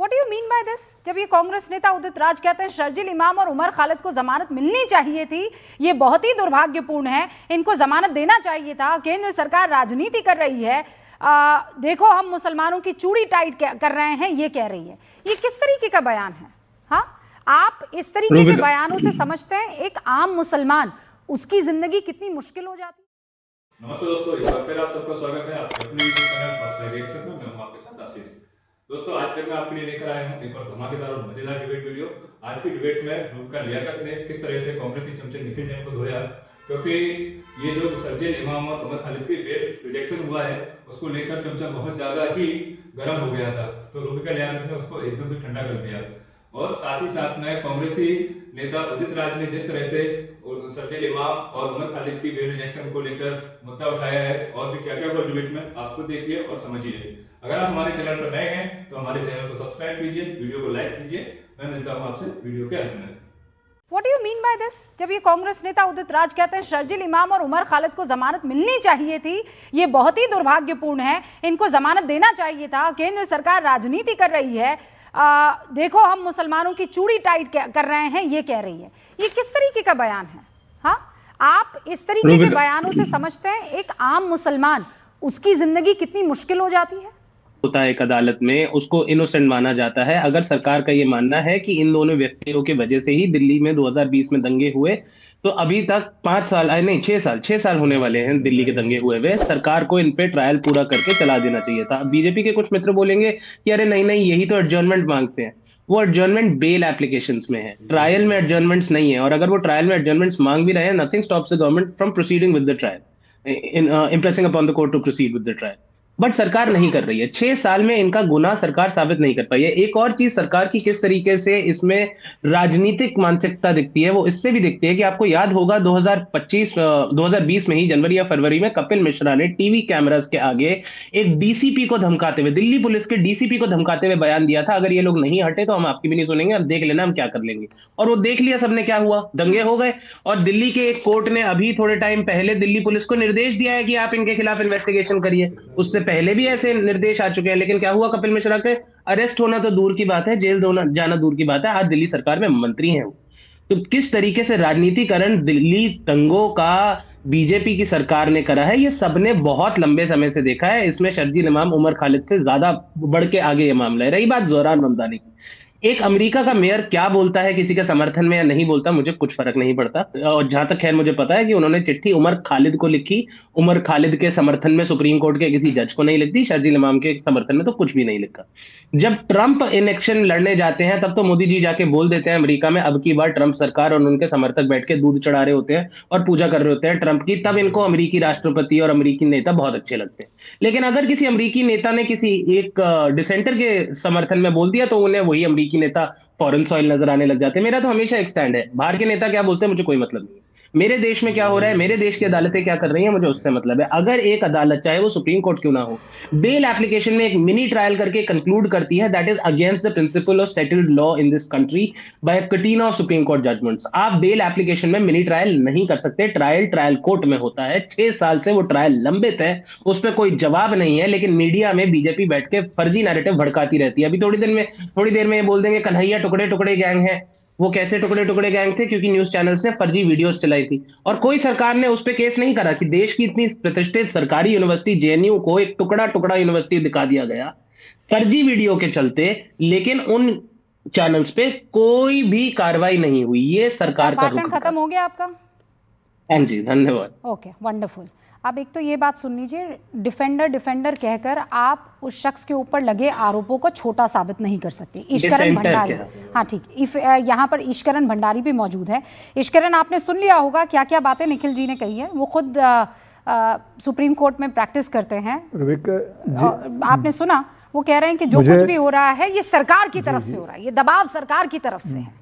What do you mean by this? जब ये कांग्रेस नेता उदित राज कहते हैं शर्जील इमाम और उमर खालिद को जमानत मिलनी चाहिए थी, ये बहुत ही दुर्भाग्यपूर्ण है, इनको जमानत देना चाहिए था, केंद्र सरकार राजनीति कर रही है, देखो हम मुसलमानों की चूड़ी टाइट कर रहे हैं, ये कह रही है, ये किस तरीके का बयान है? हाँ, आप इस तरीके के बयानों से समझते हैं एक आम मुसलमान, उसकी जिंदगी कितनी मुश्किल हो जाती है? नमस्ते दोस्तों, एक बार फिर आप सबका स्वागत है आपके अपने YouTube channel first live reaction में। मैं हूं आपके साथ आशीष। दोस्तों, आज फिर मैं आपके लिए लेकर आया हूं एक और धमाकेदार और मजेदार डिबेट वीडियो। आज की डिबेट में रूबिका लियाकत ने किस तरह से कांग्रेसी चमचे निखिल जैन को धोया, क्योंकि ये जो शर्जील इमाम और उमर खालिद की बेल रिजेक्शन हुआ है, उसको लेकर चमचा बहुत ज्यादा ही गर्म हो गया था। तो रूबिका लियाकत ने उसको एकदम भी ठंडा कर दिया। और साथ ही साथ में कांग्रेसी नेता उदित राज ने जिस तरह से शर्जील इमाम और उमर खालिद की बेल रिजेक्शन को लेकर मुद्दा उठाया है और भी क्या क्या हुआ डिबेट में, आपको देखिए और समझिए। अगर आप हमारे चैनल पर नए हैं तो हमारे चैनल को सब्सक्राइब कीजिए, वीडियो को लाइक कीजिए। मैं मिलता हूं आपसे वीडियो के अंत में। What do you mean by this? जब ये कांग्रेस नेता उदित राज कहते हैं शर्जील इमाम और उमर खालिद को जमानत मिलनी चाहिए थी, ये बहुत ही दुर्भाग्यपूर्ण है, इनको जमानत देना चाहिए था, केंद्र सरकार राजनीति कर रही है, देखो हम मुसलमानों की चूड़ी टाइट कर रहे हैं, ये कह रही है, ये किस तरीके का बयान है? हाँ, आप इस तरीके के बयानों से समझते हैं एक आम मुसलमान, उसकी जिंदगी कितनी मुश्किल हो जाती है? होता है एक अदालत में, उसको इनोसेंट माना जाता है। अगर सरकार का ये मानना है कि इन दोनों व्यक्तियों की वजह से ही दिल्ली में 2020 में दंगे हुए, तो अभी तक 5 साल नहीं 6 साल होने वाले हैं दिल्ली के दंगे हुए हुए। सरकार को इन पे ट्रायल पूरा करके चला देना चाहिए था। बीजेपी के कुछ मित्र बोलेंगे कि अरे नहीं नहीं, यही तो एडजर्नमेंट मांगते हैं। वो एडजर्नमेंट बेल एप्लीकेशंस में है, ट्रायल में एडजर्नमेंट्स नहीं है। और अगर वो ट्रायल में एडजर्नमेंट्स मांग भी रहे हैं, nothing stops the government from proceeding with the trial, impressing upon the court to proceed with the trial. But सरकार नहीं कर रही है। 6 साल में इनका गुनाह सरकार साबित नहीं कर पाई है। एक और चीज सरकार की किस तरीके से इसमें राजनीतिक मानसिकता दिखती है, वो इससे भी दिखती है कि आपको याद होगा 2020 में ही जनवरी या फरवरी में कपिल मिश्रा ने टीवी कैमरास के आगे एक डीसीपी को धमकाते हुए, दिल्ली पुलिस के डीसीपी को धमकाते हुए बयान दिया था, अगर ये लोग नहीं हटे तो हम आपकी भी नहीं सुनेंगे, अब देख लेना हम क्या कर लेंगे। और वो देख लिया सबने, क्या हुआ, दंगे हो गए। और दिल्ली के एक कोर्ट ने अभी थोड़े टाइम पहले दिल्ली पुलिस को निर्देश दिया है कि आप इनके खिलाफ इन्वेस्टिगेशन करिए। उससे पहले भी ऐसे निर्देश आ चुके हैं, लेकिन क्या हुआ, कपिल मिश्रा के अरेस्ट होना तो दूर की बात है, जेल जाना दूर की बात है, आज दिल्ली सरकार में मंत्री हैं वो। तो किस तरीके से राजनीतिकरण दिल्ली दंगों का बीजेपी की सरकार ने करा है, ये सबने बहुत लंबे समय से देखा है। इसमें शर्जील इमाम उमर खालिद से ज्यादा बढ़ के आगे ये मामला है। रही बात जोहरान रमजानी की, एक अमेरिका का मेयर क्या बोलता है किसी के समर्थन में या नहीं बोलता, मुझे कुछ फर्क नहीं पड़ता। और जहां तक खैर मुझे पता है कि उन्होंने चिट्ठी उमर खालिद को लिखी, उमर खालिद के समर्थन में सुप्रीम कोर्ट के किसी जज को नहीं लिखती, शर्जील इमाम के समर्थन में तो कुछ भी नहीं लिखा। जब ट्रंप इलेक्शन लड़ने जाते हैं तब तो मोदी जी जाके बोल देते हैं अमेरिका में, अब की बार ट्रंप सरकार, और उनके समर्थक बैठ के दूध चढ़ा रहे होते हैं और पूजा कर रहे होते हैं ट्रंप की, तब इनको अमेरिकी राष्ट्रपति और अमेरिकी नेता बहुत अच्छे लगते हैं। लेकिन अगर किसी अमेरिकी नेता ने किसी एक डिसेंटर के समर्थन में बोल दिया तो उन्हें वही अमेरिकी नेता फॉरेन सॉइल नजर आने लग जाते हैं। मेरा तो हमेशा एक स्टैंड है, बाहर के नेता क्या बोलते हैं मुझे कोई मतलब नहीं। मेरे देश में क्या हो रहा है, मेरे देश की अदालतें क्या कर रही हैं, मुझे उससे मतलब है। अगर एक अदालत, चाहे वो सुप्रीम कोर्ट क्यों ना हो, बेल एप्लीकेशन में एक मिनी ट्रायल करके कंक्लूड करती है, that is against the principle of settled law in this country by catena of Supreme Court judgments. आप बेल एप्लीकेशन में मिनी ट्रायल नहीं कर सकते। ट्रायल कोर्ट में होता है। 6 साल से वो ट्रायल लंबित है, उस पर कोई जवाब नहीं है। लेकिन मीडिया में बीजेपी बैठ के फर्जी नैरेटिव भड़काती रहती है। अभी थोड़ी देर में ये बोल देंगे कन्हैया टुकड़े टुकड़े गैंग है। वो कैसे टुकड़े टुकड़े गैंग थे, क्योंकि न्यूज चैनल्स ने फर्जी वीडियोस चलाई थी और कोई सरकार ने उस पर केस नहीं करा कि देश की इतनी प्रतिष्ठित सरकारी यूनिवर्सिटी जेएनयू को एक टुकड़ा टुकड़ा यूनिवर्सिटी दिखा दिया गया फर्जी वीडियो के चलते, लेकिन उन चैनल्स पे कोई भी कार्रवाई नहीं हुई। ये सरकार का भाषण खत्म हो गया आपका? हाँ जी, धन्यवाद। Okay, wonderful. अब एक तो ये बात सुन लीजिए, डिफेंडर कहकर आप उस शख्स के ऊपर लगे आरोपों को छोटा साबित नहीं कर सकते। ईश्वरन भंडारी, हाँ ठीक, यहाँ पर ईश्वरन भंडारी भी मौजूद है। ईश्वरन, आपने सुन लिया होगा क्या क्या बातें निखिल जी ने कही है। वो खुद सुप्रीम कोर्ट में प्रैक्टिस करते हैं। आपने सुना, वो कह रहे हैं कि जो कुछ भी हो रहा है ये सरकार की तरफ से हो रहा है, ये दबाव सरकार की तरफ से है।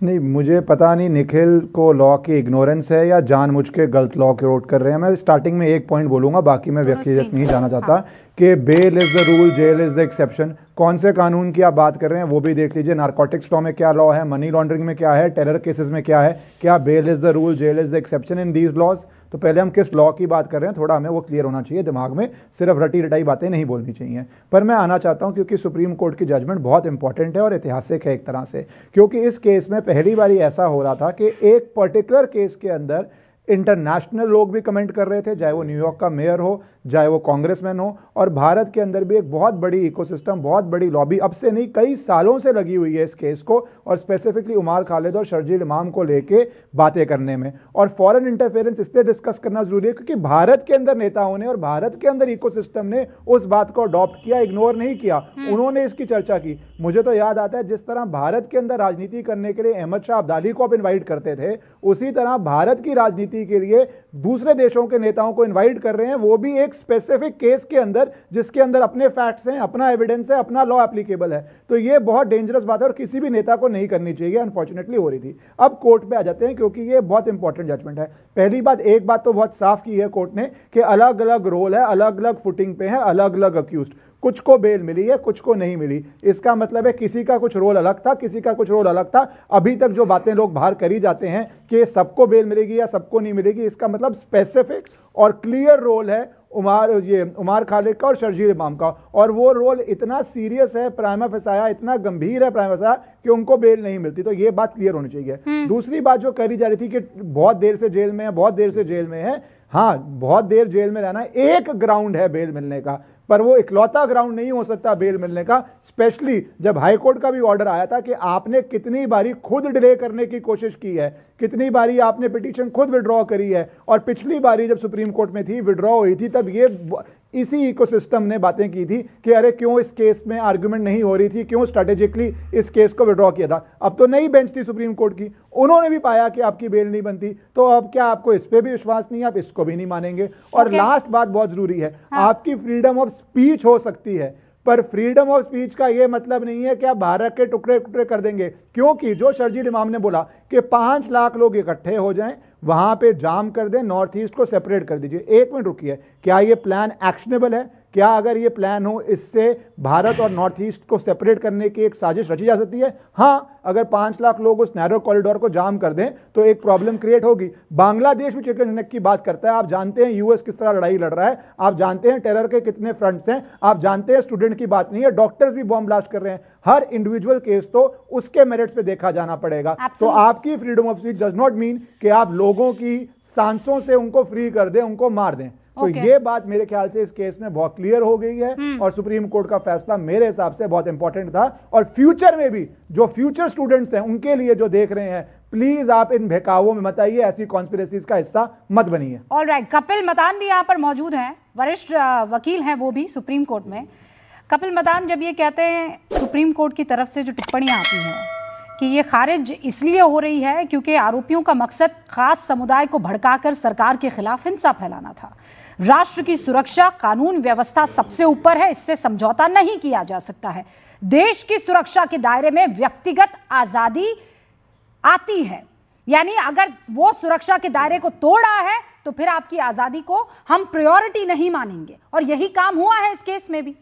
नहीं, मुझे पता नहीं निखिल को लॉ की इग्नोरेंस है या जानबूझ के गलत लॉ क्रोट कर रहे हैं। मैं स्टार्टिंग में एक पॉइंट बोलूंगा, बाकी मैं व्यक्तिगत नहीं जाना चाहता। हाँ। कि bail is the rule, jail is the exception. कौन से कानून की आप बात कर रहे हैं वो भी देख लीजिए। नारकोटिक्स लॉ में क्या लॉ है, मनी लॉन्ड्रिंग में क्या है, टेरर केसेस में क्या है। क्या bail is the rule, jail is the exception in these laws? तो पहले हम किस लॉ की बात कर रहे हैं थोड़ा हमें वो क्लियर होना चाहिए दिमाग में, सिर्फ रटी रटाई बातें नहीं बोलनी चाहिए। पर मैं आना चाहता हूं क्योंकि सुप्रीम कोर्ट की जजमेंट बहुत इंपॉर्टेंट है और ऐतिहासिक है एक तरह से, क्योंकि इस केस में पहली बार ऐसा हो रहा था कि एक पर्टिकुलर केस के अंदर इंटरनेशनल लोग भी कमेंट कर रहे थे, चाहे वो न्यूयॉर्क का मेयर हो, चाहे वो कांग्रेसमैन हो, और भारत के अंदर भी एक बहुत बड़ी इकोसिस्टम, बहुत बड़ी लॉबी अब से नहीं कई सालों से लगी हुई है इस केस को, और स्पेसिफिकली उमर खालिद और शर्जील इमाम को लेके बातें करने में। और फॉरेन इंटरफेरेंस इसलिए डिस्कस करना जरूरी है क्योंकि भारत के अंदर नेताओं ने और भारत के अंदर इकोसिस्टम ने उस बात को अडॉप्ट किया, इग्नोर नहीं किया, उन्होंने इसकी चर्चा की। मुझे तो याद आता है जिस तरह भारत के अंदर राजनीति करने के लिए अहमद शाह अब्दाली को आप इन्वाइट करते थे, उसी तरह भारत की राजनीति के लिए दूसरे देशों के नेताओं को इन्वाइट कर रहे हैं, वो भी एक स्पेसिफिक केस के अंदर जिसके अंदर अपने फैक्ट्स हैं, अपना एविडेंस है, अपना लॉ एप्लीकेबल है। तो ये बहुत डेंजरस बात है और किसी भी नेता को नहीं करनी चाहिए, अनफॉर्चुनेटली हो रही थी। अब कोर्ट पे आ जाते हैं क्योंकि ये बहुत इंपॉर्टेंट जजमेंट है। पहली बात, एक बात तो बहुत साफ की है कोर्ट ने कि अलग अलग रोल है, अलग अलग फुटिंग पे है, अलग अलग अक्यूज्ड, कुछ को बेल मिली है, कुछ को नहीं मिली। इसका मतलब है किसी का कुछ रोल अलग था, किसी का कुछ रोल अलग था। अभी तक जो बातें लोग बाहर करी जाते हैं कि सबको बेल मिलेगी या सबको नहीं मिलेगी, इसका मतलब स्पेसिफिक और क्लियर रोल है उमर खालिद का और शर्जील इमाम का, और वो रोल इतना सीरियस है, प्राइमा फेसाया इतना गंभीर है प्राइमा फेसाया कि उनको बेल नहीं मिलती। तो ये बात क्लियर होनी चाहिए। दूसरी बात जो करी जा रही थी कि बहुत देर से जेल में है, बहुत देर से जेल में है, हाँ बहुत देर जेल में रहना एक ग्राउंड है बेल मिलने का, पर वो इकलौता ग्राउंड नहीं हो सकता बेल मिलने का, स्पेशली जब हाई कोर्ट का भी ऑर्डर आया था कि आपने कितनी बारी खुद डिले करने की कोशिश की है, कितनी बारी आपने पिटीशन खुद विड्रॉ करी है, और पिछली बारी जब सुप्रीम कोर्ट में थी विड्रॉ हुई थी तब ये इसी इकोसिस्टम ने बातें की थी कि अरे क्यों इस केस में आर्गुमेंट नहीं हो रही थी, क्यों स्ट्रेटेजिकली इस केस को विड्रॉ किया था। अब तो नई बेंच थी सुप्रीम कोर्ट की, उन्होंने भी पाया कि आपकी बेल नहीं बनती, तो अब क्या आपको इस पे भी विश्वास नहीं है, आप इसको भी नहीं मानेंगे। और लास्ट बात बहुत जरूरी है, आपकी फ्रीडम ऑफ स्पीच हो सकती है, पर फ्रीडम ऑफ स्पीच का यह मतलब नहीं है कि आप भारत के टुकड़े टुकड़े कर देंगे, क्योंकि जो शर्जील इमाम ने बोला कि 5 लाख लोग इकट्ठे हो जाएं, वहां पे जाम कर दें, नॉर्थ ईस्ट को सेपरेट कर दीजिए। एक मिनट रुकिए, क्या यह प्लान एक्शनेबल है? क्या अगर ये प्लान हो इससे भारत और नॉर्थ ईस्ट को सेपरेट करने की एक साजिश रची जा सकती है? हाँ, अगर 5 लाख लोग उस नैरो कॉरिडोर को जाम कर दें तो एक प्रॉब्लम क्रिएट होगी। बांग्लादेश भी चिकन नेक की बात करता है, आप जानते हैं यूएस किस तरह लड़ाई लड़ रहा है, आप जानते हैं टेरर के कितने फ्रंट्स हैं, आप जानते हैं स्टूडेंट की बात नहीं है, डॉक्टर्स भी बॉम्ब ब्लास्ट कर रहे हैं। हर इंडिविजुअल केस तो उसके मेरिट्स पे देखा जाना पड़ेगा। तो आपकी freedom of speech does not mean कि आप लोगों की सांसों से उनको फ्री कर दें, उनको मार दें। तो ये बात मेरे ख्याल से इस केस में बहुत क्लियर हो गई है, और सुप्रीम कोर्ट का फैसला मेरे हिसाब से बहुत इंपॉर्टेंट था। और फ्यूचर में भी जो फ्यूचर स्टूडेंट्स हैं उनके लिए जो देख रहे हैं, प्लीज आप इन बहकावों में मत आइए, ऐसी कॉन्स्पिरेसीज का हिस्सा मत बनिए। ऑलराइट, कपिल मतान भी यहाँ पर मौजूद हैं, वरिष्ठ वकील हैं वो भी सुप्रीम कोर्ट में। कपिल मतान, जब ये कहते हैं सुप्रीम कोर्ट की तरफ से जो टिप्पणियां आती हैं कि ये खारिज इसलिए हो रही है क्योंकि आरोपियों का मकसद खास समुदाय को भड़काकर सरकार के खिलाफ हिंसा फैलाना था, राष्ट्र की सुरक्षा, कानून व्यवस्था सबसे ऊपर है, इससे समझौता नहीं किया जा सकता है, देश की सुरक्षा के दायरे में व्यक्तिगत आजादी आती है, यानी अगर वो सुरक्षा के दायरे को तोड़ा है तो फिर आपकी आजादी को हम प्रायोरिटी नहीं मानेंगे, और यही काम हुआ है इस केस में भी।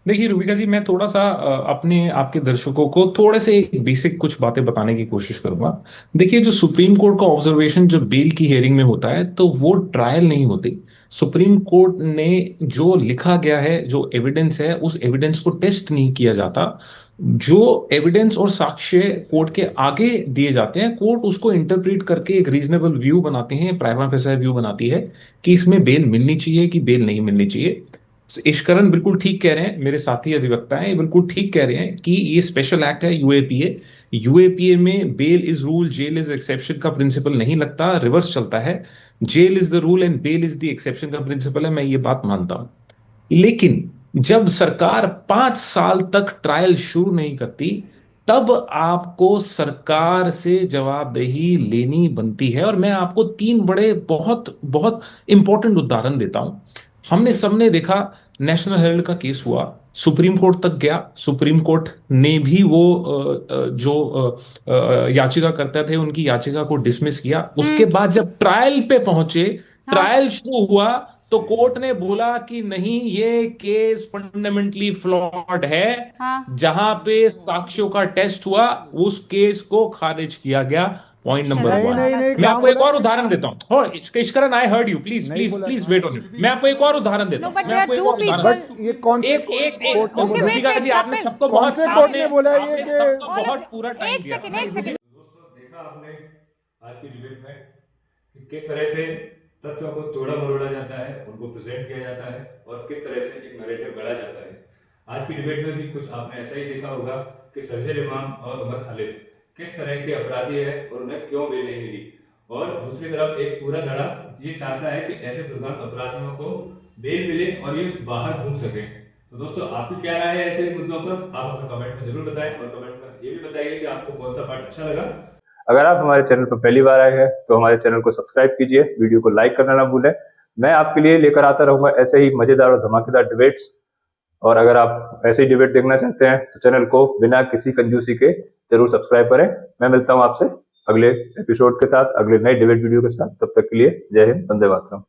देखिए रूबिका जी, मैं थोड़ा सा अपने आपके दर्शकों को थोड़े से बेसिक कुछ बातें बताने की कोशिश करूंगा। देखिए, जो सुप्रीम कोर्ट का ऑब्जर्वेशन जब बेल की हियरिंग में होता है तो वो ट्रायल नहीं होती। सुप्रीम कोर्ट ने जो लिखा गया है, जो एविडेंस है, उस एविडेंस को टेस्ट नहीं किया जाता। जो एविडेंस और साक्ष्य कोर्ट के आगे दिए जाते हैं, कोर्ट उसको इंटरप्रेट करके एक रीजनेबल व्यू बनाते हैं, प्राइमा फेसाई व्यू बनाती है कि इसमें बेल मिलनी चाहिए कि बेल नहीं मिलनी चाहिए। इश्करन बिल्कुल ठीक कह रहे हैं, मेरे साथी अधिवक्ता हैं, बिल्कुल ठीक कह रहे हैं कि ये स्पेशल एक्ट है, यूएपीए। यूएपीए में bail is rule, jail is exception का प्रिंसिपल नहीं लगता, रिवर्स चलता है। Jail is the rule and bail is the exception का प्रिंसिपल है, मैं ये बात मानता हूं। लेकिन जब सरकार 5 साल तक ट्रायल शुरू नहीं करती, तब आपको सरकार से जवाबदेही लेनी बनती है। और मैं आपको 3 बड़े बहुत बहुत इंपॉर्टेंट उदाहरण देता हूं। हमने सबने देखा, नेशनल हेराल्ड का केस हुआ, सुप्रीम कोर्ट तक गया, सुप्रीम कोर्ट ने भी वो जो याचिका करते थे उनकी याचिका को डिसमिस किया। उसके बाद जब ट्रायल पे पहुंचे, ट्रायल शुरू हुआ, तो कोर्ट ने बोला कि नहीं, ये केस फंडामेंटली फ्लॉड है। जहां पे साक्ष्यों का टेस्ट हुआ, उस केस को खारिज किया गया। पॉइंट नंबर शरद नहीं वन। नहीं नहीं मैं कहाँ आपको एक बोला? और उदाहरण देता हूँ। हो Ishkaran, I heard you, please नहीं प्लीज बोला। Please wait on it. मैं आपको एक और उदाहरण देता No, हूँ। but मैं there are आपको एक two और उदाहरण people. देता बट ये कौन से हूँ। एक okay, बोला? रूबिका जी, आपने wait, सबको Kapil. बहुत कौन से कोर्ट आपने ने बोला ये आपने कि सबको All बहुत of पूरा टाइम दिया। एक सेकंड दोस्तों देखा आपने आज की डिबेट में कि किस तरह से तथ्यों को तोड़ा मरोड़ा जाता है, उनको प्रेजेंट किया जाता है और किस तरह से एक नैरेटिव गढ़ा जाता है। आज की डिबेट में भी कुछ आपने ऐसा ही देखा होगा कि सरजेल इमाम और उमर खालिद किस तरह के अपराधी है और उन्हें क्यों बेल नहीं मिली, और दूसरी तरफ एक पूरा धड़ा ये चाहता है कि ऐसे दुर्दांत अपराधियों को बेल मिले और ये बाहर घूम सके। तो दोस्तों आपकी क्या राय है ऐसे मुद्दों पर, आप अपने कमेंट में जरूर बताएं और कमेंट में ये भी बताइए कि आपको कौन सा पार्ट अच्छा लगा। अगर आप हमारे चैनल पर पहली बार आए हैं तो हमारे चैनल को सब्सक्राइब कीजिए, वीडियो को लाइक करना ना भूलें। मैं आपके लिए लेकर आता रहूंगा ऐसे ही मजेदार और धमाकेदार डिबेट्स, और अगर आप ऐसे ही डिबेट देखना चाहते हैं तो चैनल को बिना किसी कंजूसी के जरूर सब्सक्राइब करें। मैं मिलता हूं आपसे अगले एपिसोड के साथ, अगले नए डिबेट वीडियो के साथ। तब तक के लिए जय हिंद, वंदे मातरम।